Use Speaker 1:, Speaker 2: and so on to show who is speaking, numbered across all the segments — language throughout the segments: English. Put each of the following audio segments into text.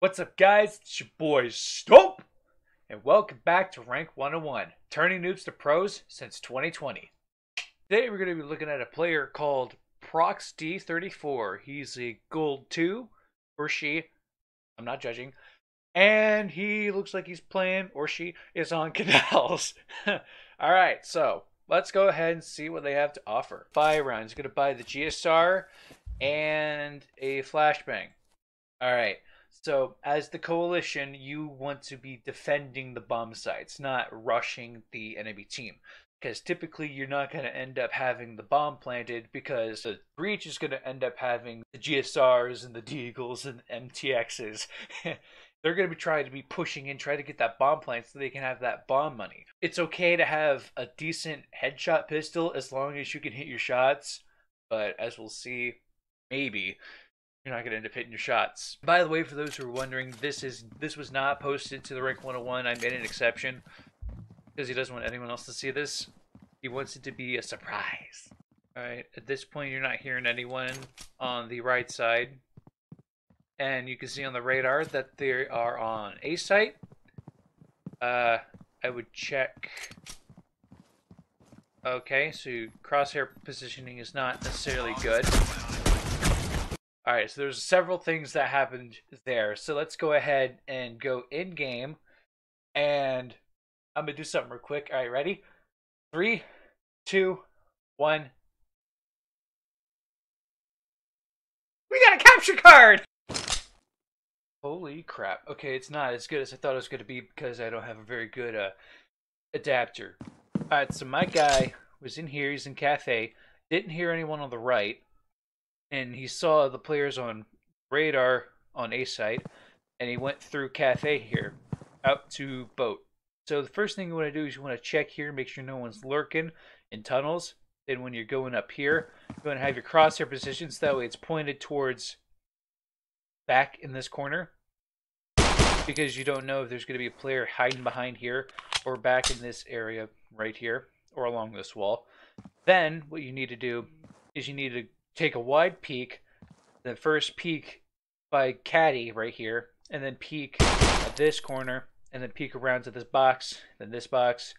Speaker 1: What's up, guys? It's your boy Stump, and welcome back to Rank 101, turning noobs to pros since 2020. Today we're going to be looking at a player called ProxD34. He's a gold 2, or she, I'm not judging, and he looks like he's playing, or she is on canals. Alright, so let's go ahead and see what they have to offer. Buy round. He's going to buy the GSR and a flashbang. Alright. So, as the coalition, you want to be defending the bomb sites, not rushing the enemy team. Because typically you're not going to end up having the bomb planted because the breach is going to end up having the GSRs and the Deagles and MTXs. They're going to be trying to be pushing in, trying to get that bomb planted so they can have that bomb money. It's okay to have a decent headshot pistol as long as you can hit your shots. But as we'll see, maybe you're not going to end up hitting your shots. By the way, for those who are wondering, this was not posted to the Rank 101. I made an exception because he doesn't want anyone else to see this. He wants it to be a surprise. Alright, at this point you're not hearing anyone on the right side. And you can see on the radar that they are on A site. I would check. Okay, so crosshair positioning is not necessarily good. Alright, so there's several things that happened there. So let's go ahead and go in-game. And I'm going to do something real quick. Alright, ready? 3, 2, 1. We got a capture card! Holy crap. Okay, it's not as good as I thought it was going to be because I don't have a very good adapter. Alright, so my guy was in here. He's in cafe. Didn't hear anyone on the right. And he saw the players on radar on A site, and he went through cafe here, out to boat. So the first thing you want to do is you want to check here, make sure no one's lurking in tunnels. Then when you're going up here, you want to have your crosshair positions, that way it's pointed towards back in this corner. Because you don't know if there's going to be a player hiding behind here, or back in this area right here, or along this wall. Then what you need to do is you need to take a wide peek, then first peek by caddy right here, and then peek at this corner, and then peek around to this box, then this box,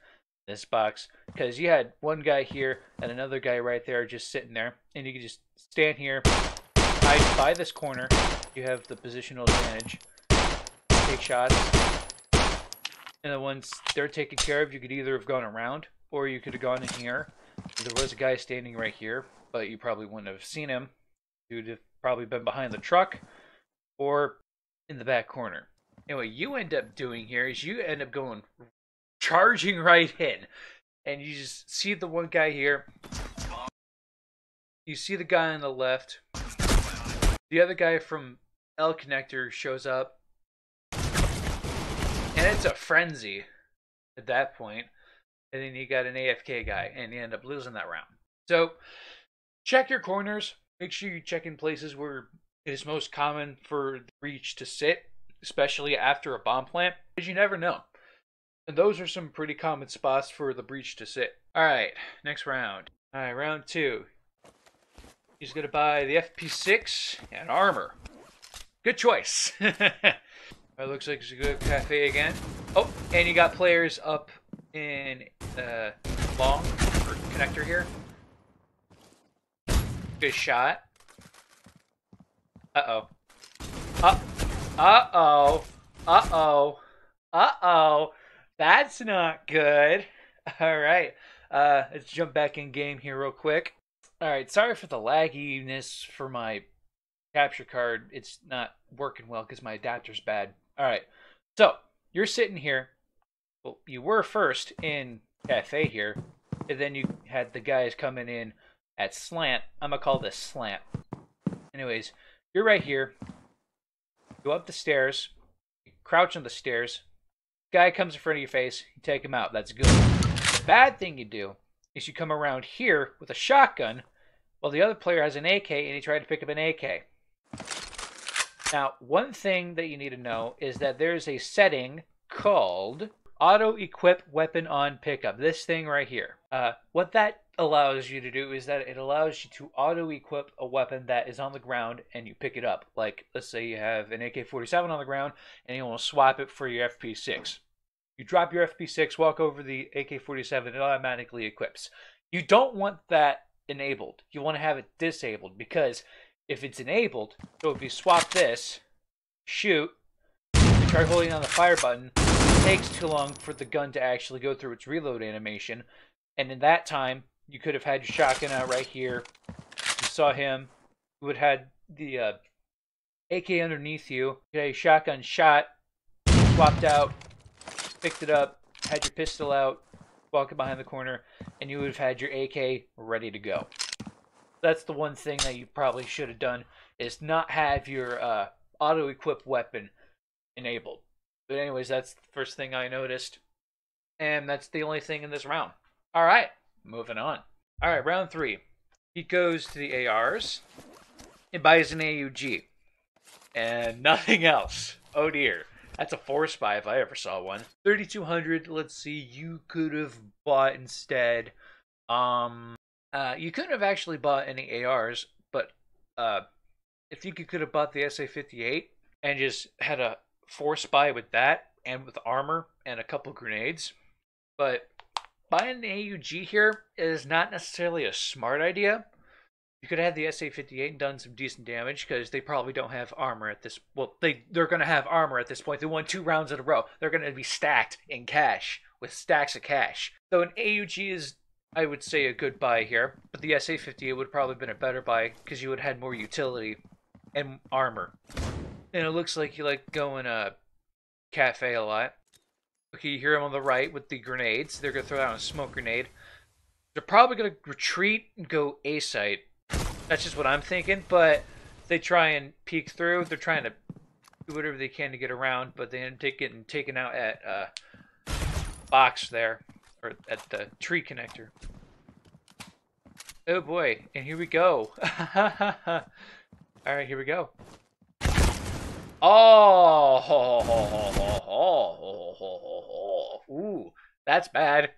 Speaker 1: because you had one guy here and another guy right there just sitting there, and you can just stand here, hide by this corner. You have the positional advantage, take shots, and then once they're taken care of, you could either have gone around, or you could have gone in here. There was a guy standing right here, but you probably wouldn't have seen him. You'd have probably been behind the truck or in the back corner. Anyway, you end up doing here is you end up going charging right in. And you just see the one guy here. You see the guy on the left. The other guy from L Connector shows up. And it's a frenzy at that point. And then you got an AFK guy, and you end up losing that round. So check your corners. Make sure you check in places where it is most common for the breach to sit, especially after a bomb plant, because you never know. And those are some pretty common spots for the breach to sit. Alright, next round. Alright, round 2. He's going to buy the FP6 and armor. Good choice. It looks like it's a good cafe again. Oh, and you got players up in long or connector here. Good shot. Uh-oh. Uh-oh. Uh-oh. Uh-oh. That's not good. Alright. Let's jump back in game here real quick. Alright, sorry for the lagginess for my capture card. It's not working well because my adapter's bad. Alright. So, you're sitting here. Well, you were first in cafe here. And then you had the guys coming in at slant. I'm going to call this slant. Anyways, you're right here. Go up the stairs. You crouch on the stairs. Guy comes in front of your face. You take him out. That's good. The bad thing you do is you come around here with a shotgun while the other player has an AK and you try to pick up an AK. Now, one thing that you need to know is that there's a setting called auto-equip weapon on pickup. This thing right here. What that allows you to do is that it allows you to auto-equip a weapon that is on the ground and you pick it up. Like, let's say you have an AK-47 on the ground and you want to swap it for your FP6. You drop your FP6, walk over the AK-47, it automatically equips. You don't want that enabled. You want to have it disabled, because if it's enabled, so if you swap this, shoot, you try holding on the fire button, it takes too long for the gun to actually go through its reload animation, and in that time, you could have had your shotgun out right here. You saw him. You would have had the AK underneath you. You had your shotgun shot, swapped out, picked it up, had your pistol out, walking behind the corner, and you would have had your AK ready to go. That's the one thing that you probably should have done, is not have your auto-equip weapon enabled. But anyways, that's the first thing I noticed. And that's the only thing in this round. Alright, moving on. Alright, round 3. He goes to the ARs and buys an AUG. And nothing else. Oh dear. That's a 4-spy if I ever saw one. 3,200, let's see, you could have bought instead. You couldn't have actually bought any ARs, but if you could have bought the SA-58 and just had a 4-spy with that, and with armor and a couple grenades. But buying an AUG here is not necessarily a smart idea. You could have the SA-58 and done some decent damage, because they probably don't have armor at this... Well, they're going to have armor at this point. They won 2 rounds in a row. They're going to be stacked in cash, with stacks of cash. So an AUG is, I would say, a good buy here. But the SA-58 would probably have been a better buy, because you would have had more utility and armor. And it looks like you like going cafe a lot. Okay, you hear him on the right with the grenades. They're going to throw down a smoke grenade. They're probably going to retreat and go A-site. That's just what I'm thinking, but they try and peek through. They're trying to do whatever they can to get around, but they end up getting taken out at box there, or at the tree connector. Oh boy, and here we go. Alright, here we go. Oh, ooh, that's bad.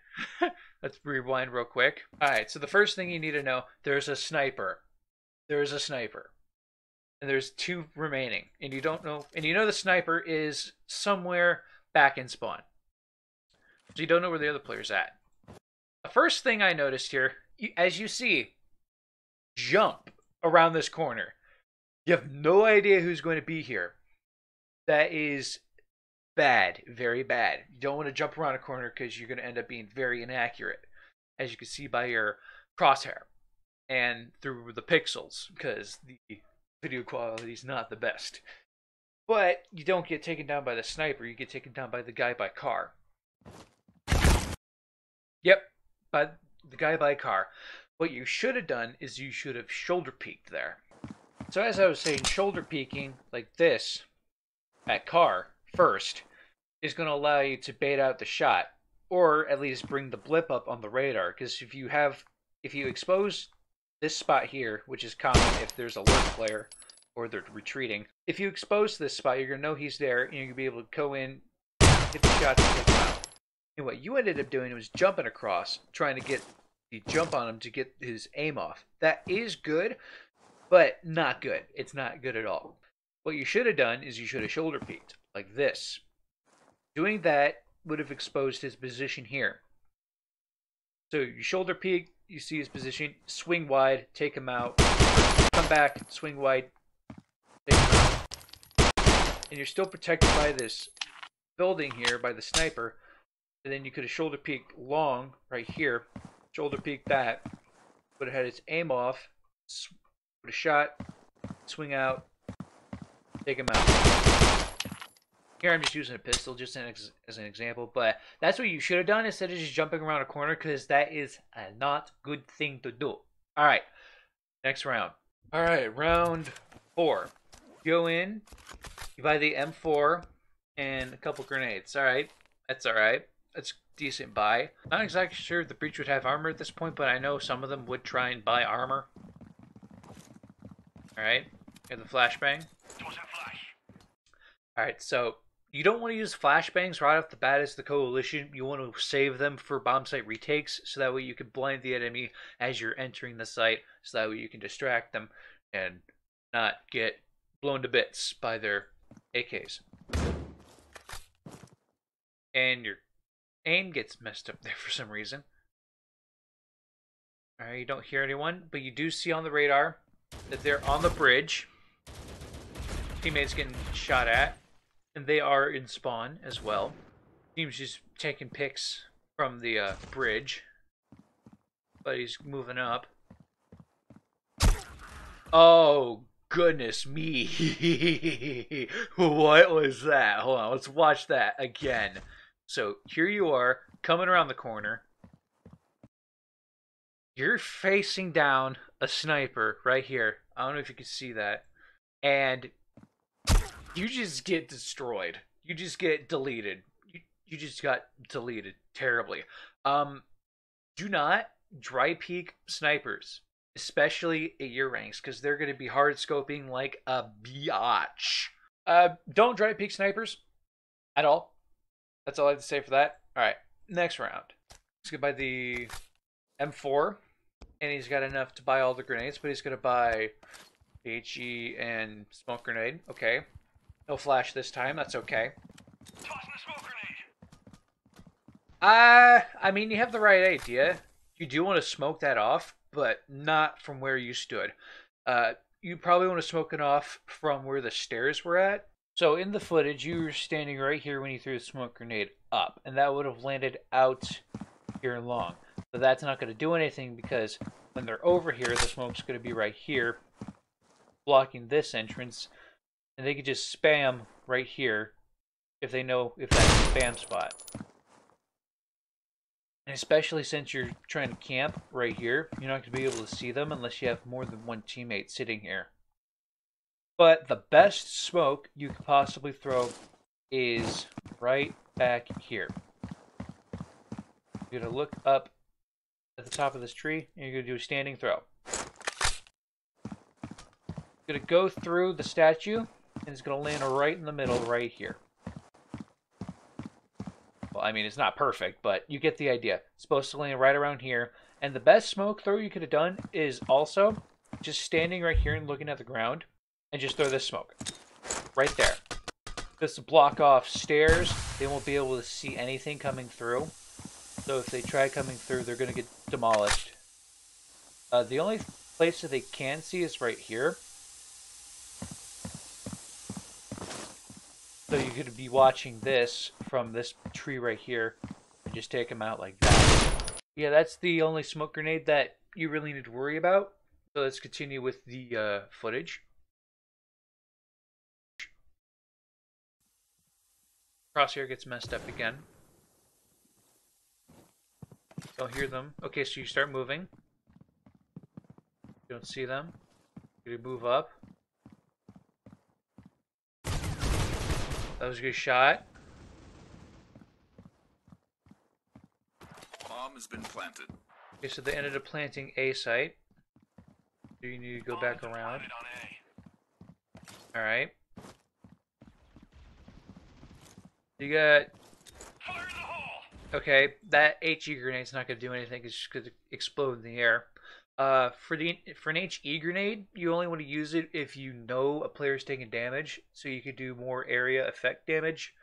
Speaker 1: Let's rewind real quick. Alright, so the first thing you need to know, there's a sniper. There's a sniper. And there's 2 remaining. And you don't know, and you know the sniper is somewhere back in spawn. So you don't know where the other player's at. The first thing I noticed here, as you see, jump around this corner. You have no idea who's going to be here. That is bad, very bad. You don't want to jump around a corner, because you're going to end up being very inaccurate, as you can see by your crosshair and through the pixels, because the video quality is not the best. But you don't get taken down by the sniper, you get taken down by the guy by car. Yep, by the guy by car. What you should have done is you should have shoulder peeked there. So as I was saying, shoulder peeking like this at car first is going to allow you to bait out the shot, or at least bring the blip up on the radar. Because if you expose this spot here, which is common if there's a lurk player or they're retreating, if you expose this spot, you're going to know he's there, and you're going to be able to go in, hit the shots, and take him out. And what you ended up doing was jumping across, trying to get the jump on him to get his aim off. That is good, but not good. It's not good at all. What you should have done is you should have shoulder peeked, like this. Doing that would have exposed his position here. So you shoulder peek, you see his position, swing wide, take him out, come back, swing wide, take him out. And you're still protected by this building here, by the sniper. And then you could have shoulder peeked long, right here, shoulder peeked that, would have had its aim off, would have shot, swing out, take him out. Here I'm just using a pistol just as an example, but that's what you should have done instead of just jumping around a corner, because that is a not good thing to do. Alright, next round. Alright, round 4. Go in, you buy the M4 and a couple grenades. Alright, that's alright. That's a decent buy. Not exactly sure if the Breach would have armor at this point, but I know some of them would try and buy armor. Alright, you have the flashbang. Alright, so You don't want to use flashbangs right off the bat as the coalition. You want to save them for bomb site retakes, so that way you can blind the enemy as you're entering the site, so that way you can distract them and not get blown to bits by their AKs. And your aim gets messed up there for some reason. Alright, you don't hear anyone, but you do see on the radar that they're on the bridge. Teammates getting shot at. And they are in spawn as well. Team's just taking pics from the bridge. But he's moving up. Oh, goodness me. What was that? Hold on, let's watch that again. So here you are, coming around the corner. You're facing down a sniper right here. I don't know if you can see that. And you just get destroyed. You just get deleted. You just got deleted terribly. Do not dry peek snipers, especially at your ranks, because they're going to be hard scoping like a biatch. Don't dry peek snipers at all. That's all I have to say for that. All right, next round. He's going to buy the M4, and he's got enough to buy all the grenades, but he's going to buy HE and smoke grenade. Okay. No flash this time. That's okay. Tossing the smoke grenade. I mean, you have the right idea. You do want to smoke that off, but not from where you stood. You probably want to smoke it off from where the stairs were at. So in the footage, you were standing right here when you threw the smoke grenade up, and that would have landed out here long. But that's not going to do anything because when they're over here, the smoke's going to be right here, blocking this entrance. And they could just spam right here if they know if that's a spam spot. And especially since you're trying to camp right here, you're not going to be able to see them unless you have more than one teammate sitting here. But the best smoke you could possibly throw is right back here. You're going to look up at the top of this tree, and you're going to do a standing throw. You're going to go through the statue, and it's going to land right in the middle right here. Well, I mean, it's not perfect, but you get the idea. It's supposed to land right around here. And the best smoke throw you could have done is also just standing right here and looking at the ground and just throw this smoke. Right there. Just to block off stairs, they won't be able to see anything coming through. So if they try coming through, they're going to get demolished. The only place that they can see is right here. So you could be watching this from this tree right here and just take them out like that. Yeah, that's the only smoke grenade that you really need to worry about. So let's continue with the footage. Crosshair gets messed up again. Don't hear them. Okay, so you start moving. You don't see them. You move up. That was a good shot.
Speaker 2: Bomb has been planted.
Speaker 1: Okay, so they ended up planting A site. So you need to go back around. Alright. You got... Okay, that HE grenade's not going to do anything. It's just going to explode in the air. For an HE grenade, you only want to use it if you know a player's taking damage, so you could do more area effect damage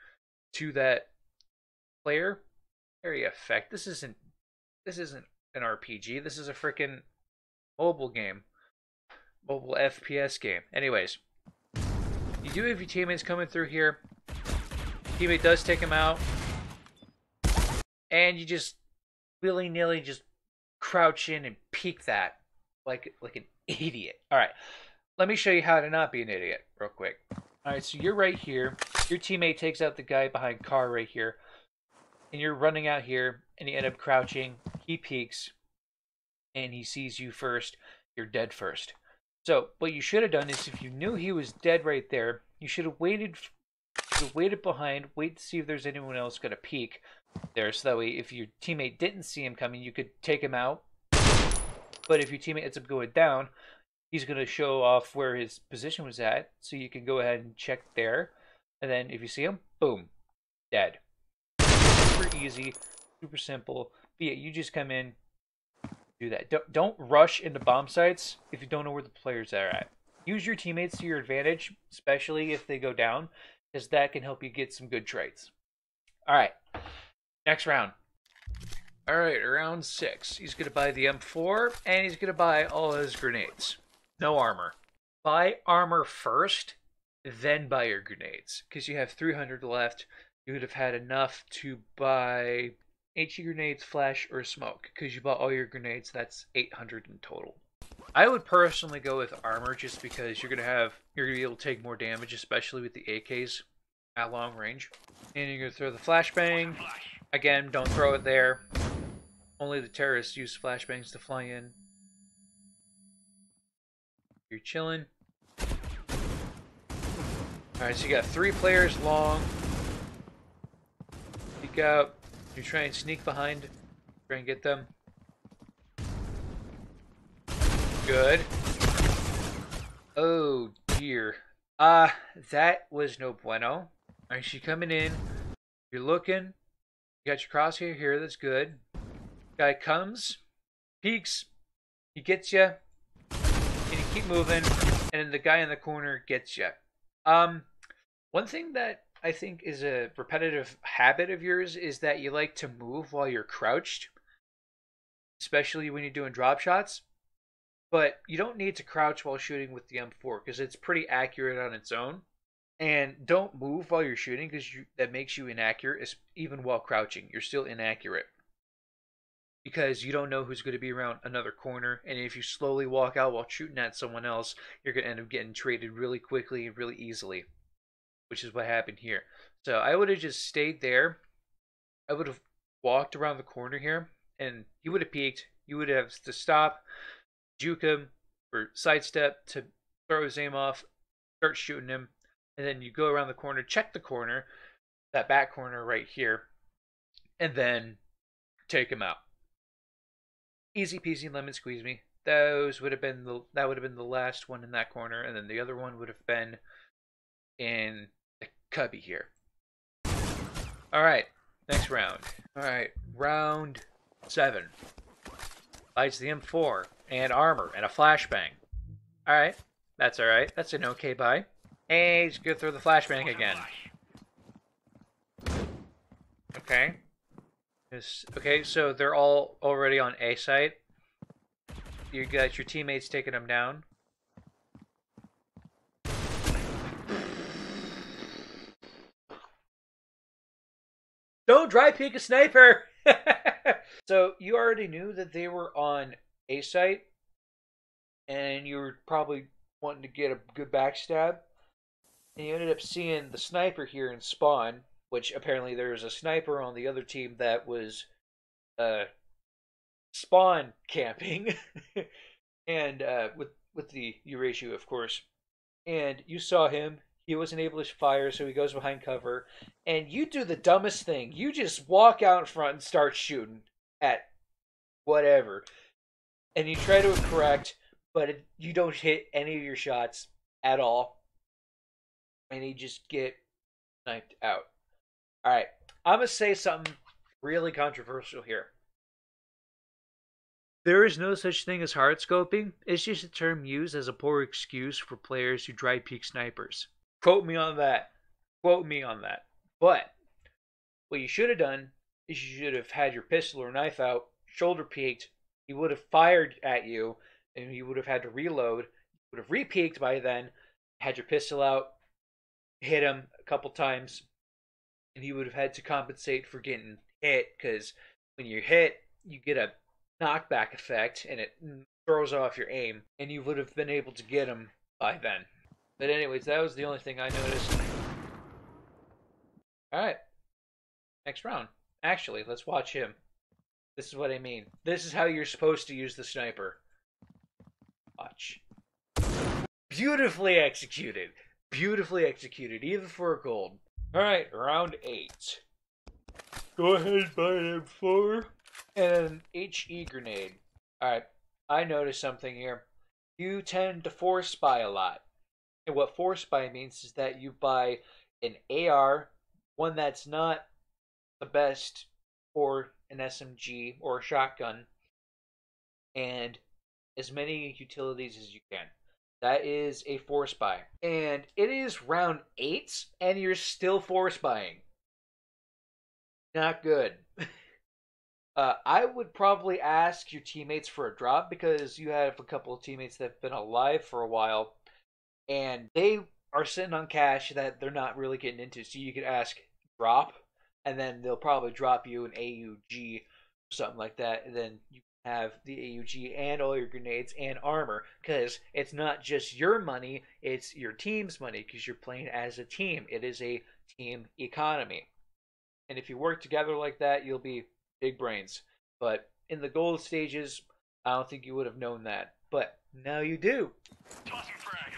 Speaker 1: to that player. Area effect. This isn't an RPG. This is a freaking mobile game, mobile FPS game. Anyways, you do have your teammates coming through here. Teammate does take him out, and you just willy-nilly just crouch in and peek that like an idiot. All right, let me show you how to not be an idiot real quick. All right, so you're right here. Your teammate takes out the guy behind car right here, and you're running out here, and you end up crouching. He peeks, and he sees you first. You're dead first. So what you should have done is, if you knew he was dead right there, you should have waited. Behind, wait to see if there's anyone else going to peek there, so that way if your teammate didn't see him coming, you could take him out. But if your teammate ends up going down, he's going to show off where his position was at, so you can go ahead and check there. And then if you see him, boom, dead. Super easy, super simple. But yeah, you just come in, do that. Don't rush into bomb sites if you don't know where the players are at. Use your teammates to your advantage, especially if they go down, because that can help you get some good trades. All right, next round. All right, round 6. He's going to buy the M4, and he's going to buy all his grenades. No armor. Buy armor first, then buy your grenades, because you have 300 left. You would have had enough to buy HE grenades, flash, or smoke, because you bought all your grenades. That's 800 in total. I would personally go with armor, just because you're gonna be able to take more damage, especially with the AKs at long range. And you're gonna throw the flashbang. Again, don't throw it there. Only the terrorists use flashbangs to fly in. You're chilling. Alright, so you got 3 players long. Peek out. You try and sneak behind. Try and get them. Good. Oh dear. That was no bueno. Alright, she's coming in. You're looking. You got your crosshair here, that's good. Guy comes, peeks, he gets you, and you keep moving, and then the guy in the corner gets you. One thing that I think is a repetitive habit of yours is that you like to move while you're crouched, especially when you're doing drop shots. But you don't need to crouch while shooting with the M4 because it's pretty accurate on its own. And don't move while you're shooting because that makes you inaccurate, even while crouching. You're still inaccurate. Because you don't know who's going to be around another corner, and if you slowly walk out while shooting at someone else, you're going to end up getting traded really quickly and really easily, which is what happened here. So I would have just stayed there. I would have walked around the corner here, and he would have peeked. You would have to stop, juke him, or sidestep to throw his aim off, start shooting him, and then you go around the corner, check the corner, that back corner right here, and then take him out. Easy peasy lemon squeeze me. That would have been the last one in that corner, and then the other one would have been in the cubby here. Alright, next round. Alright, round 7. Buys the M4 and armor and a flashbang. Alright, that's alright. That's an okay buy. And he's gonna throw the flashbang again. Okay. Okay, so they're all already on A site. You got your teammates taking them down. Don't dry peek a sniper! So you already knew that they were on A site, and you were probably wanting to get a good backstab, and you ended up seeing the sniper here in spawn, which apparently there was a sniper on the other team that was spawn camping, and with the Eurasia, of course. And you saw him. He wasn't able to fire, so he goes behind cover. And you do the dumbest thing. You just walk out in front and start shooting at whatever. And you try to correct, but you don't hit any of your shots at all. And you just get sniped out. Alright, I'm going to say something really controversial here. There is no such thing as hard scoping. It's just a term used as a poor excuse for players who dry peek snipers. Quote me on that. Quote me on that. But what you should have done is you should have had your pistol or knife out, shoulder peeked. He would have fired at you, and you would have had to reload. You would have re-peeked by then, had your pistol out, hit him a couple times, and he would have had to compensate for getting hit, because when you're hit, you get a knockback effect, and it throws off your aim, and you would have been able to get him by then. But anyways, that was the only thing I noticed. Alright. Next round. Actually, let's watch him. This is what I mean. This is how you're supposed to use the sniper. Watch. Beautifully executed. Beautifully executed, even for a gold. Alright, round 8. Go ahead, buy an M4 and an HE grenade. Alright, I noticed something here. You tend to force buy a lot. And what force buy means is that you buy an AR, one that's not the best, or an SMG or a shotgun, and as many utilities as you can. That is a force buy. And it is round 8, and you're still force buying. Not good. I would probably ask your teammates for a drop because you have a couple of teammates that have been alive for a while, and they are sitting on cash that they're not really getting into. So you could ask drop, and then they'll probably drop you an AUG, something like that, and then you have the AUG and all your grenades and armor because it's not just your money, it's your team's money because you're playing as a team. It is a team economy. And if you work together like that, you'll be big brains. But in the gold stages, I don't think you would have known that. But now you do. Tossing frag.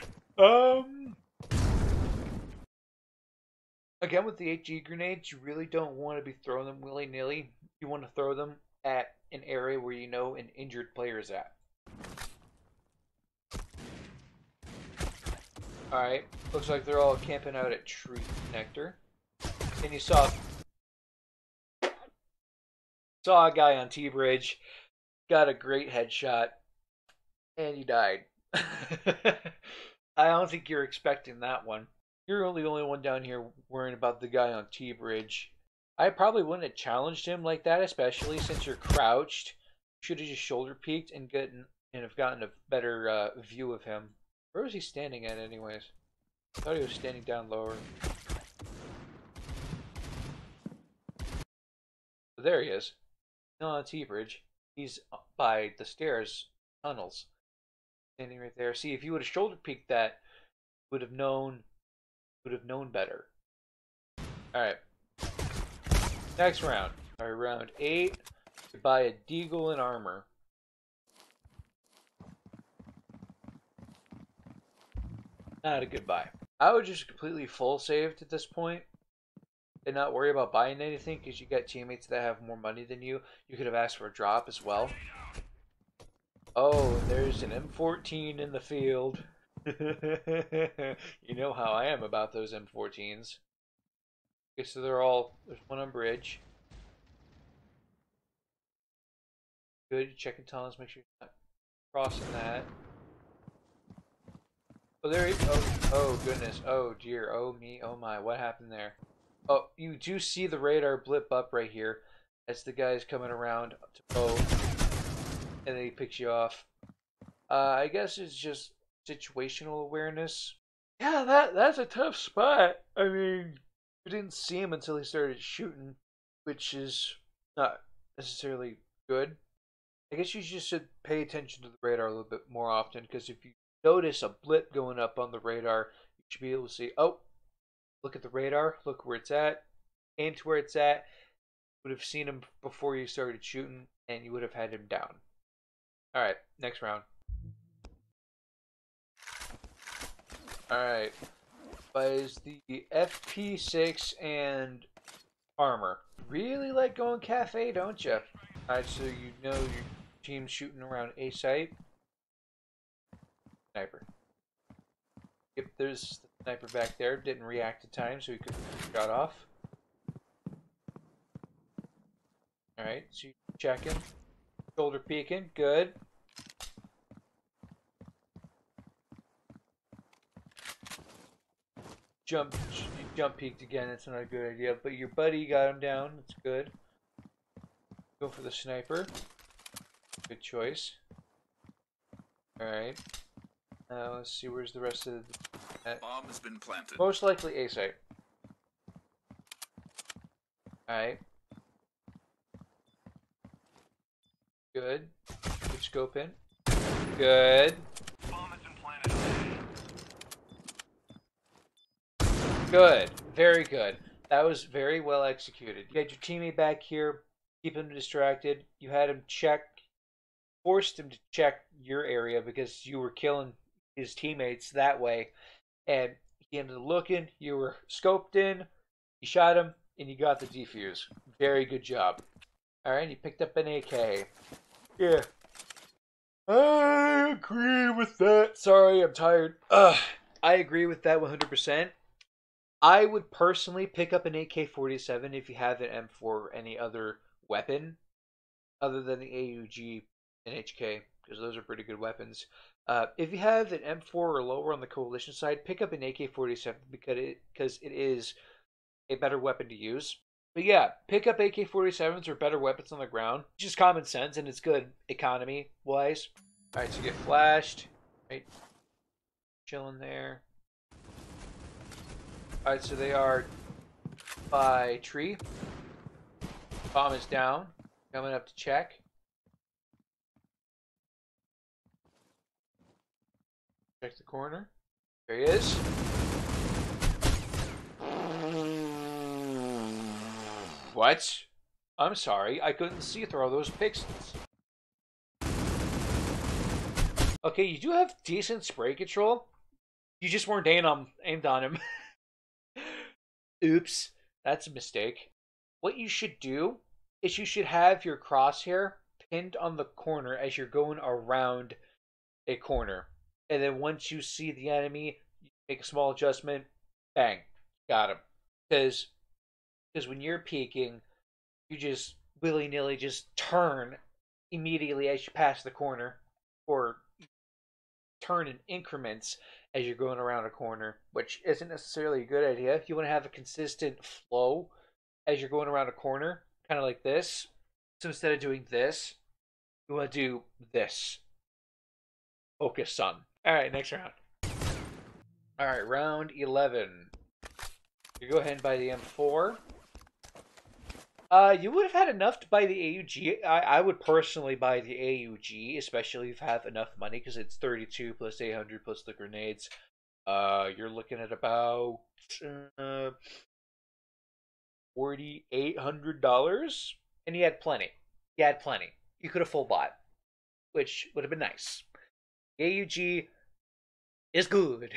Speaker 1: Again, with the HG grenades, you really don't want to be throwing them willy-nilly. You want to throw them at an area where you know an injured player is at. Alright, looks like they're all camping out at Tree Connector. And you saw a guy on T-Bridge, got a great headshot, and he died. I don't think you're expecting that one. You're the only one down here worrying about the guy on T-Bridge. I probably wouldn't have challenged him like that, especially since you're crouched. Should have just shoulder peeked and have gotten a better view of him. Where was he standing at, anyways? I thought he was standing down lower. But there he is. Not on T-Bridge. He's by the stairs, tunnels. Standing right there. See, if you would have shoulder peeked that, you would have known better. Alright. Next round. Alright, round 8. You buy a deagle and armor. Not a good buy. I would just completely full saved at this point and not worry about buying anything because you got teammates that have more money than you. You could have asked for a drop as well. Oh, there's an M14 in the field. You know how I am about those M14s. Okay, so there's one on bridge. Good, checking tunnels, make sure you're not crossing that. Oh, there he is. Oh goodness. Oh dear. Oh me. Oh my. What happened there? Oh, you do see the radar blip up right here as the guy's coming around to bow, and then he picks you off. I guess it's just situational awareness. Yeah, that's a tough spot. I mean, you didn't see him until he started shooting, which is not necessarily good. I guess you just should pay attention to the radar a little bit more often, because if you notice a blip going up on the radar, you should be able to see, oh, look at the radar, look where it's at, aim to where it's at. You would have seen him before you started shooting, and you would have had him down. Alright, next round. Alright. Buys the FP6 and armor. Really like going cafe, don't you? Alright, so you know your team's shooting around A site. Sniper. Yep, there's the sniper back there. Didn't react to time, so he could shot off. Alright, so you checking. Shoulder peeking, good. Jump peeked again, that's not a good idea, but your buddy got him down, that's good. Go for the sniper. Good choice. Alright. Now let's see, where's the rest of the...
Speaker 2: Bomb has been planted.
Speaker 1: Most likely A site. Alright. Good. Good scope in. Good.
Speaker 2: Bomb has been planted.
Speaker 1: Good. Very good. That was very well executed. You had your teammate back here, keep him distracted. You had him forced him to check your area because you were killing his teammates that way. And he ended up looking, you were scoped in, you shot him, and you got the defuse. Very good job. Alright, you picked up an AK. Yeah. I agree with that. Sorry, I'm tired. I agree with that 100%. I would personally pick up an AK-47 if you have an M4 or any other weapon other than the AUG and HK, because those are pretty good weapons. If you have an M4 or lower on the coalition side, pick up an AK-47 because it is a better weapon to use. But yeah, pick up AK-47s or better weapons on the ground. Just common sense, and it's good economy wise. All right, so get flashed. Right, chilling there. All right, so they are by tree. Bomb is down. Coming up to check. Check the corner. There he is. What? I'm sorry, I couldn't see through all those pixels. Okay, you do have decent spray control. You just weren't aimed on him. Oops, that's a mistake. What you should do is you should have your crosshair pinned on the corner as you're going around a corner. And then once you see the enemy, you make a small adjustment, bang, got him. Because when you're peeking, you just willy-nilly just turn immediately as you pass the corner, or turn in increments as you're going around a corner, which isn't necessarily a good idea. You want to have a consistent flow as you're going around a corner, kind of like this. So instead of doing this, you want to do this. Focus, son. All right, next round. All right, round 11. You go ahead and buy the M4. You would have had enough to buy the AUG. I would personally buy the AUG, especially if you have enough money, because it's 32 plus 800 plus the grenades. You're looking at about $4,800, and you had plenty. You had plenty. You could have full bought, which would have been nice. The AUG is good.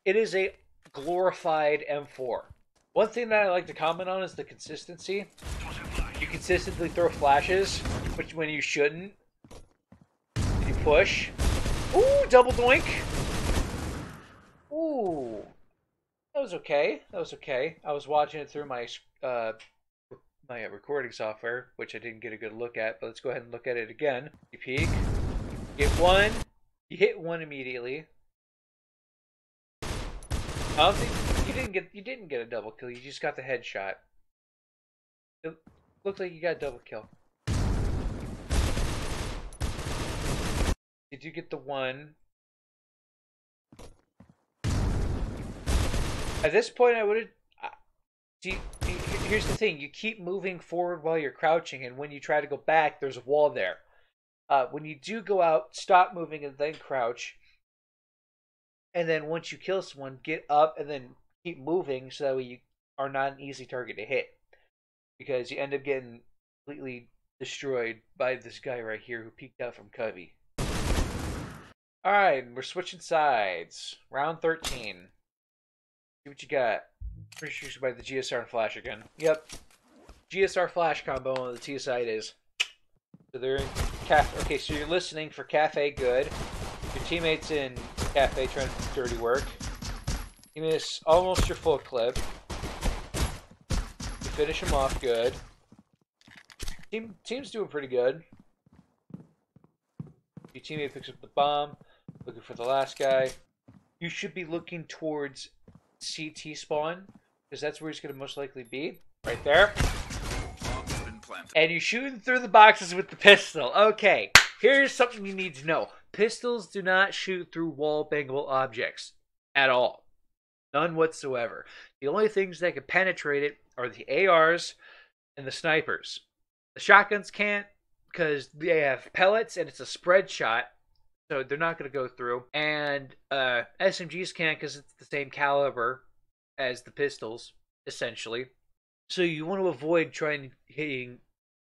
Speaker 1: It is a glorified M4. One thing that I like to comment on is the consistency. You consistently throw flashes, which when you shouldn't. And you push. Ooh, double doink. Ooh. That was okay. That was okay. I was watching it through my recording software, which I didn't get a good look at, but let's go ahead and look at it again. You peek. Get one. You hit one immediately. I don't think you didn't get a double kill. You just got the headshot. It looked like you got a double kill. Did you get the one? At this point, I would have. See, here's the thing: you keep moving forward while you're crouching, and when you try to go back, there's a wall there. When you do go out, stop moving and then crouch. And then once you kill someone, get up and then keep moving so that way you are not an easy target to hit. Because you end up getting completely destroyed by this guy right here who peeked out from Cubby. Alright, we're switching sides. Round 13. See what you got. Pretty sure you should buy the GSR and Flash again. Yep. GSR Flash combo on the T side is. So they're in cafe. Okay, so you're listening for Cafe Good. Your teammates in Cafe trying to do dirty work. You miss almost your full clip. You finish him off good. Team's doing pretty good. Your teammate picks up the bomb. Looking for the last guy. You should be looking towards CT spawn, because that's where he's going to most likely be. Right there. And you're shooting through the boxes with the pistol. Okay, here's something you need to know. Pistols do not shoot through wall bangable objects at all. None whatsoever. The only things that can penetrate it are the ARs and the snipers. The shotguns can't because they have pellets and it's a spread shot, so they're not going to go through. And SMGs can't because it's the same caliber as the pistols, essentially. So you want to avoid hitting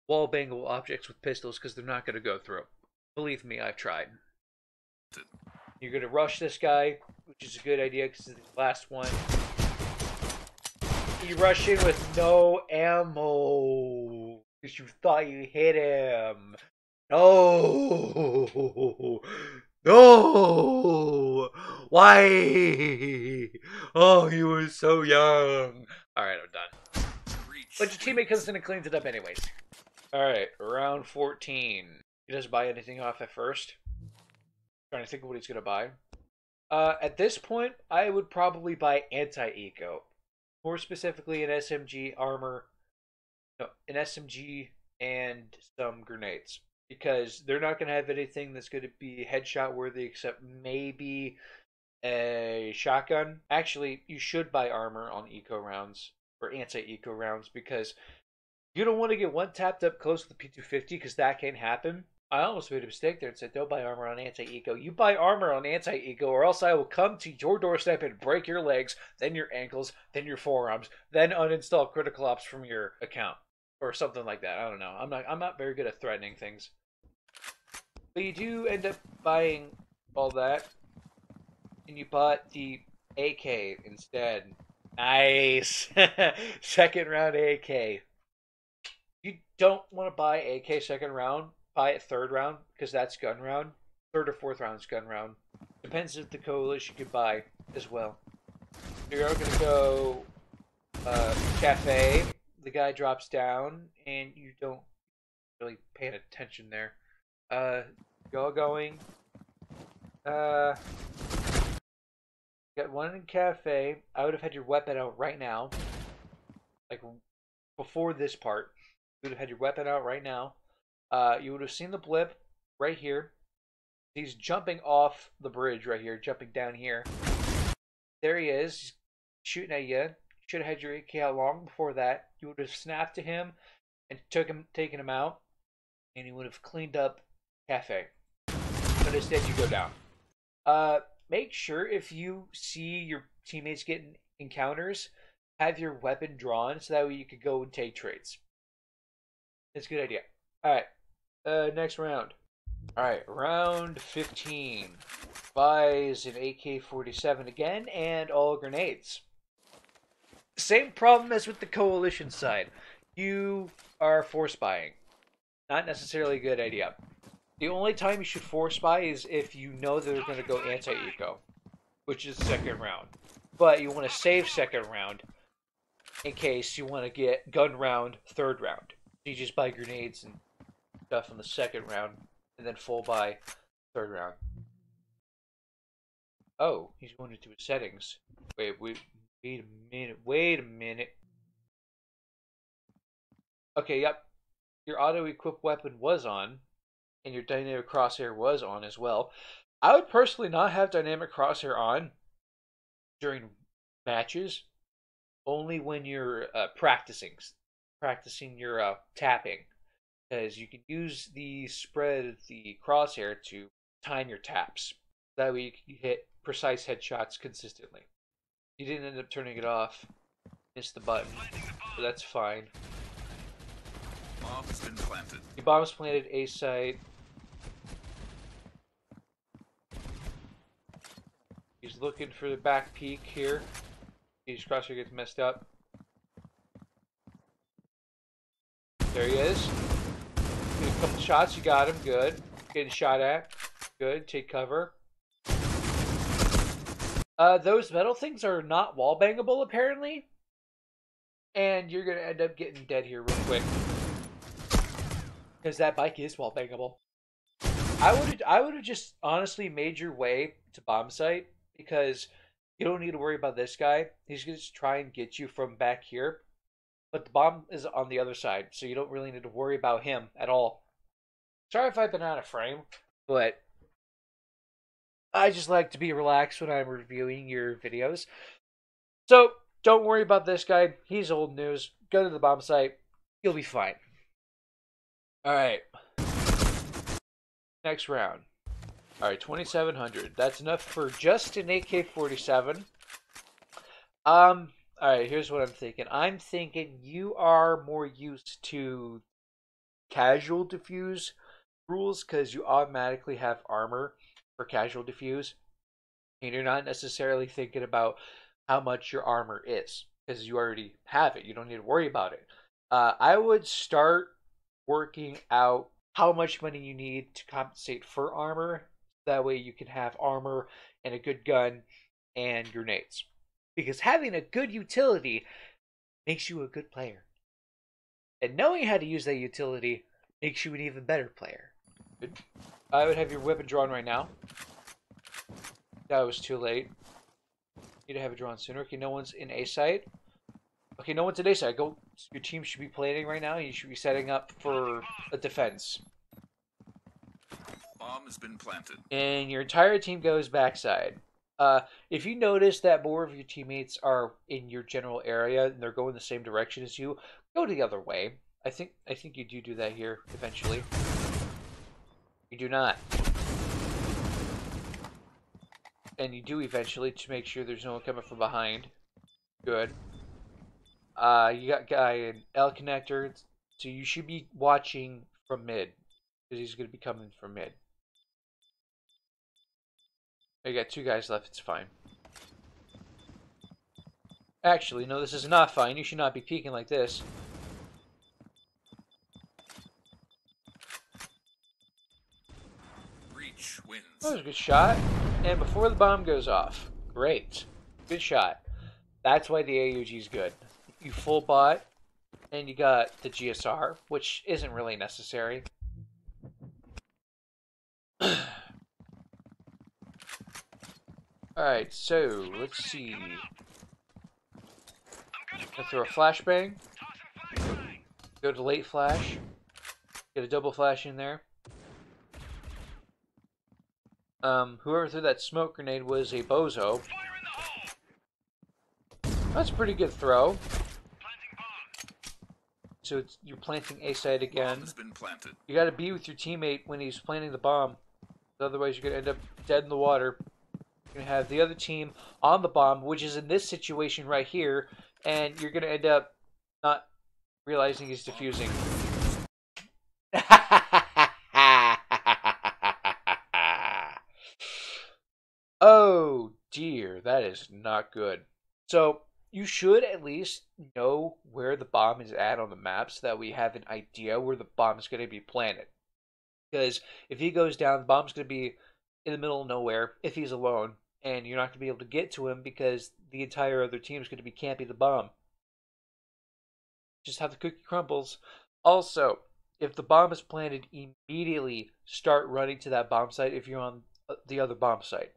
Speaker 1: wall bangable objects with pistols because they're not going to go through. Believe me, I've tried. You're going to rush this guy, which is a good idea because it's the last one. You rush in with no ammo because you thought you hit him. No! No! Why? Oh, he was so young. Alright, I'm done. But your teammate comes in and cleans it up anyways. Alright, round 14. He doesn't buy anything off at first. Trying to think of what he's going to buy. At this point, I would probably buy anti-eco. More specifically, an SMG armor, no, an SMG and some grenades. Because they're not going to have anything that's going to be headshot worthy except maybe a shotgun. Actually, you should buy armor on eco rounds or anti-eco rounds because you don't want to get one tapped up close to the P250 because that can happen. I almost made a mistake there and said, don't buy armor on anti-eco. You buy armor on anti-eco or else I will come to your doorstep and break your legs, then your ankles, then your forearms, then uninstall critical ops from your account. Or something like that. I don't know. I'm not very good at threatening things. But you do end up buying all that. And you bought the AK instead. Nice! Second round AK. You don't want to buy AK second round. Buy it third round because that's gun round. Third or fourth round is gun round. Depends if the coalition could buy as well. You're going to go cafe. The guy drops down and you don't really pay attention there. Y'all going. Got one in cafe. I would have had your weapon out right now. Like before this part. You would have had your weapon out right now. You would have seen the blip right here. He's jumping off the bridge right here, jumping down here. There he is. He's shooting at you. Should have had your AK out long before that. You would have snapped to him and taken him out, and he would have cleaned up cafe. But instead, you go down. Make sure if you see your teammates getting encounters, have your weapon drawn so that way you could go and take trades. It's a good idea. All right. Next round. All right, round 15. Buys an AK-47 again and all grenades. Same problem as with the coalition side. You are force buying. Not necessarily a good idea. The only time you should force buy is if you know they're going to go anti-eco, which is second round. But you want to save second round in case you want to get gun round third round. So you just buy grenades and stuff in the second round and then full buy third round. Oh, he's going into his settings. Wait a minute. Okay, yep. Your auto-equip weapon was on, and your dynamic crosshair was on as well. I would personally not have dynamic crosshair on during matches, only when you're practicing your tapping, because you can use the spread of the crosshair to time your taps. That way you can hit precise headshots consistently. You didn't end up turning it off. Missed the button, but that's fine.
Speaker 2: Bomb has been planted.
Speaker 1: The bomb's planted A site. He's looking for the back peak here. His crosshair gets messed up. There he is. Get a couple shots. You got him. Good. Getting shot at. Good. Take cover. Those metal things are not wall bangable apparently, and you're gonna end up getting dead here real quick because that bike is wall bangable. I would have just honestly made your way to bomb site because you don't need to worry about this guy. He's gonna just try and get you from back here, but the bomb is on the other side, so you don't really need to worry about him at all. Sorry if I've been out of frame, but I just like to be relaxed when I'm reviewing your videos. So, don't worry about this guy. He's old news. Go to the bomb site. You'll be fine. Alright. Next round. Alright, 2,700. That's enough for just an AK-47. Alright, here's what I'm thinking. I'm thinking you are more used to casual defuse rules because you automatically have armor for casual defuse, and you're not necessarily thinking about how much your armor is because you already have it. You don't need to worry about it. I would start working out how much money you need to compensate for armor. That way you can have armor and a good gun and grenades. Because having a good utility makes you a good player. And knowing how to use that utility makes you an even better player. Good. I would have your weapon drawn right now. That was too late. Need to have it drawn sooner. Okay, no one's in A site. Okay, no one's in A site. Go. Your team should be planning right now. You should be setting up for a defense.
Speaker 2: Bomb has been planted.
Speaker 1: And your entire team goes backside. If you notice that more of your teammates are in your general area and they're going the same direction as you, go the other way. I think you do that here eventually. You do not. And you do eventually to make sure there's no one coming from behind. Good. You got guy in L connector, so you should be watching from mid because he's going to be coming from mid. You got two guys left. It's fine. Actually, no, this is not fine. You should not be peeking like this.
Speaker 2: Breach wins.
Speaker 1: That was a good shot. And before the bomb goes off. Great. Good shot. That's why the AUG is good. You full bot, and you got the GSR, which isn't really necessary. Alright, so, let's see. Gonna throw a flashbang. Go to late flash. Get a double flash in there. Whoever threw that smoke grenade was a bozo. That's a pretty good throw. So you're planting A site again.
Speaker 2: Bomb has been planted.
Speaker 1: You gotta be with your teammate when he's planting the bomb. Otherwise you're gonna end up dead in the water. You're gonna have the other team on the bomb, which is in this situation right here, and you're gonna end up not realizing he's defusing. Oh dear, that is not good. So you should at least know where the bomb is at on the map so that we have an idea where the bomb is going to be planted. Because if he goes down, the bomb's going to be in the middle of nowhere if he's alone, and you're not going to be able to get to him because the entire other team is going to be camping the bomb. Just how the cookie crumbles. Also, if the bomb is planted, immediately start running to that bomb site if you're on the other bomb site.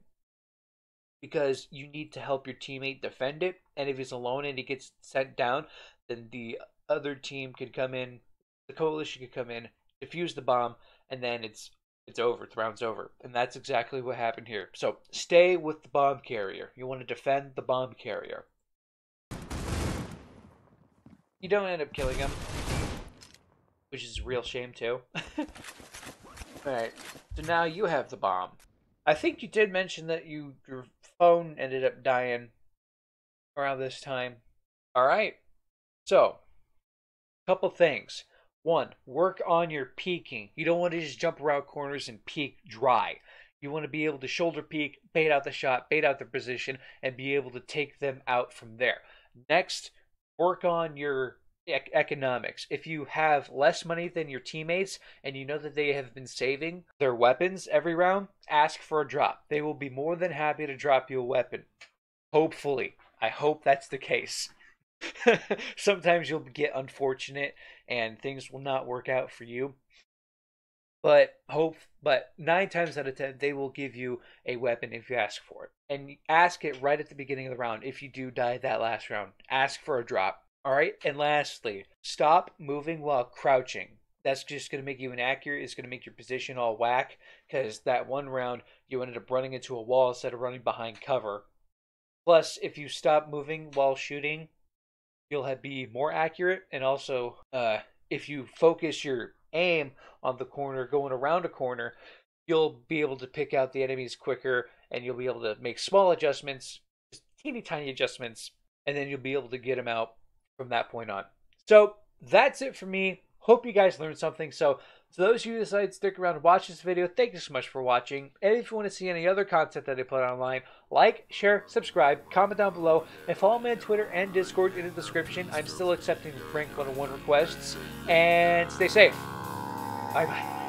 Speaker 1: Because you need to help your teammate defend it, and if he's alone and he gets sent down, then the other team can come in, the coalition can come in, defuse the bomb, and then it's over, the round's over. And that's exactly what happened here. So stay with the bomb carrier. You want to defend the bomb carrier. You don't end up killing him, which is a real shame too. Alright, so now you have the bomb. I think you did mention that your phone ended up dying around this time. Alright, so, couple things. One, work on your peeking. You don't want to just jump around corners and peek dry. You want to be able to shoulder peek, bait out the shot, bait out their position, and be able to take them out from there. Next, work on your economics. If you have less money than your teammates and you know that they have been saving their weapons every round, ask for a drop. They will be more than happy to drop you a weapon. Hopefully. I hope that's the case. Sometimes you'll get unfortunate and things will not work out for you. But 9 times out of 10 they will give you a weapon if you ask for it. And ask it right at the beginning of the round. If you do die that last round, ask for a drop. Alright, and lastly, stop moving while crouching. That's just going to make you inaccurate. It's going to make your position all whack, because that one round, you ended up running into a wall instead of running behind cover. Plus, if you stop moving while shooting, you'll be more accurate, and also, if you focus your aim on the corner, going around a corner, you'll be able to pick out the enemies quicker, and you'll be able to make small adjustments, just teeny tiny adjustments, and then you'll be able to get them out from that point on. So that's it for me. Hope you guys learned something. So to those of you who decide to stick around and watch this video, thank you so much for watching. And if you want to see any other content that I put online, like, share, subscribe, comment down below, and follow me on Twitter and Discord in the description. I'm still accepting rank 101 requests. And stay safe. Bye bye.